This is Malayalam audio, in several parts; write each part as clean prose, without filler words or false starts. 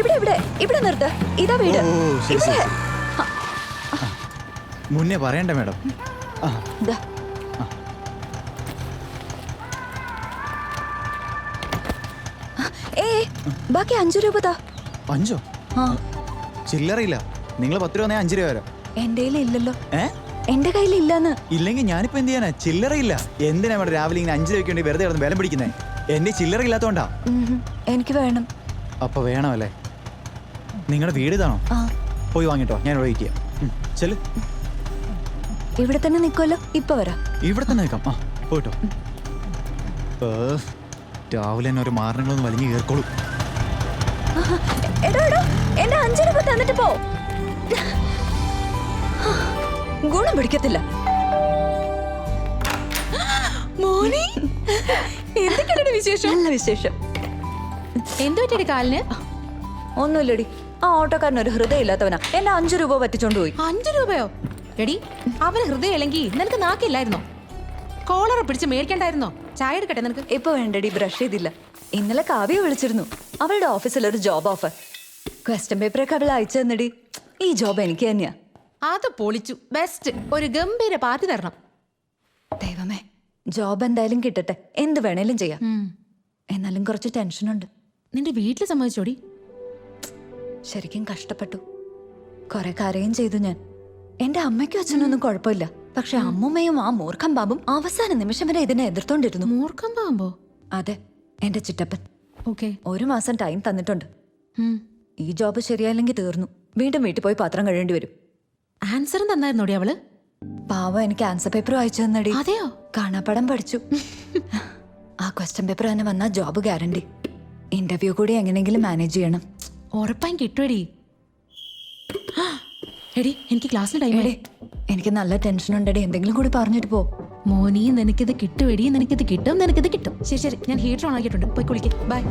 ഇവിടെ ഇവിടെ ഇവിടെ നിർത്ത്. ഇതാ വീട്. മുന്നേ പറയണ്ട മാഡം. ബാക്കി 5 രൂപ താ. 5? ചില്ലറയില്ല. നിങ്ങൾ 10 രൂപ 5 രൂപ വരാം. എന്റെ ഇല്ലല്ലോ. എന്റെ കയ്യിൽ ഇല്ലെന്ന്. ഇല്ലെങ്കിൽ ഞാനിപ്പോ എന്ത് ചെയ്യാനാ? ചില്ലറയില്ല. എന്തിനാ ഇവിടെ രാവിലെ ഇങ്ങനെ 5 രൂപയ്ക്ക് വേണ്ടി വെറുതെ കിടന്ന് വില പിടിക്കുന്നേ? എന്റെ ചില്ലറ ഇല്ലാത്തോണ്ടാ. എനിക്ക് വേണം. അപ്പൊ വേണമല്ലേ? നിങ്ങളുടെ വീട് ഇതാണോ? പോയി വാങ്ങിട്ടോ, ഞാൻ ഇവിടെ വെയിറ്റ് ചെയ്യാം. ചെല്. ഇവിടെ തന്നെ നിൽക്കുമല്ലോ. ഇപ്പൊ വരാം. ഇവിടെ തന്നെ നിൽക്കാം. പോയിട്ടോ. രാവിലെ തന്നെ ഒരു മാരണങ്ങളൊന്നും വലിഞ്ഞു കയറിക്കോളൂ. എന്റെ 5 രൂപ തന്നിട്ട് പോ. ഗുണം പിടിക്കത്തില്ല. മോനി, എന്തൊക്കെയാണ് വിശേഷം? നല്ല വിശേഷം. എന്തു പറ്റിയ കാലിന്? ഒന്നുമില്ലടി. ആ ഓട്ടോക്കാരൻ ഒരു ഹൃദയം ഇല്ലാത്തവനാ. എന്നെ 5 രൂപ പറ്റിച്ചോണ്ട് പോയി. 5 രൂപയോ? എടി, അവന് ഹൃദയം ഇല്ലെങ്കിൽ നിനക്ക് നാക്കില്ലായിരുന്നോ? കോളറ പിടിച്ച് മേടിക്കണ്ടായിരുന്നോ? ചായ എടുക്കട്ടെ നിനക്ക്? ഇപ്പൊ വേണ്ടടി, ബ്രഷ് ചെയ്തില്ല. ഇന്നലെ കാവ്യ വിളിച്ചിരുന്നു. അവളുടെ ഓഫീസിൽ ഒരു ജോബ് ഓഫർ. ക്വസ്റ്റ്യൻ പേപ്പറൊക്കെ അവൾ അയച്ചു തന്നടി. ഈ ജോബ് എനിക്ക് തന്നെയാ. അത് പൊളിച്ചു. ബെസ്റ്റ്. ഒരു ഗംഭീര പാർട്ടി തരണം. ദൈവമേ, ജോബ് എന്തായാലും കിട്ടട്ടെ. എന്ത് വേണേലും ചെയ്യാം. എന്നാലും കുറച്ച് ടെൻഷനുണ്ട്. നിന്റെ വീട്ടിൽ സമ്മതിച്ചോടി? ശരിക്കും കഷ്ടപ്പെട്ടു. കുറെ കരയും ചെയ്തു ഞാൻ. എന്റെ അമ്മയ്ക്കും അച്ഛനൊന്നും കുഴപ്പമില്ല. പക്ഷെ അമ്മൂമ്മയും ആ മൂർഖം ബാബും അവസാന നിമിഷം വരെ ഇതിനെ എതിർത്തോണ്ടിരുന്നു. മൂർഖം പാമ്പോ? അതെ, എന്റെ ചിറ്റപ്പൻ. ഓക്കെ. 1 മാസം ടൈം തന്നിട്ടുണ്ട്. ഈ ജോബ് ശരിയായില്ലെങ്കിൽ തീർന്നു. വീണ്ടും വീട്ടിൽ പോയി പാത്രം കഴിയേണ്ടി വരും. ആൻസറും തന്നായിരുന്നോടി അവള്? പാവം എനിക്ക് ആൻസർ പേപ്പർ അയച്ചു തന്നടി. അതെയോ? കാണാപ്പടം പഠിച്ചു. ആ ക്വസ്റ്റ്യൻ പേപ്പർ തന്നെ വന്നാ ജോബ് ഗ്യാരണ്ടി. ഇന്റർവ്യൂ കൂടി എങ്ങനെയെങ്കിലും മാനേജ് ചെയ്യണം. ഉറപ്പായും കിട്ടുവടി. എടി, എനിക്ക് ക്ലാസ്സിന് ടൈം. എനിക്ക് നല്ല ടെൻഷൻ ഉണ്ടടി. എന്തെങ്കിലും കൂടി പറഞ്ഞിട്ട് പോ. മോനി, നിനക്കിത് കിട്ടുവടി. നിനക്കിത് കിട്ടും, നിനക്കിത് കിട്ടും. ശരി ശരി, ഞാൻ ഹീറ്റർ ഓൺ ആക്കിയിട്ടുണ്ട്. പോയി കുളിക്ക്. ബൈ.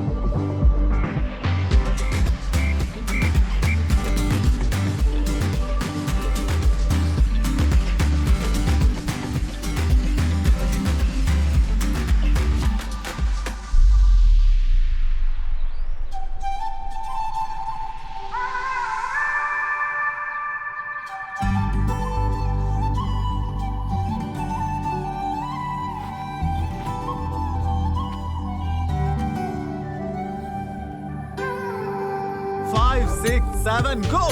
Five, 6, 7, go!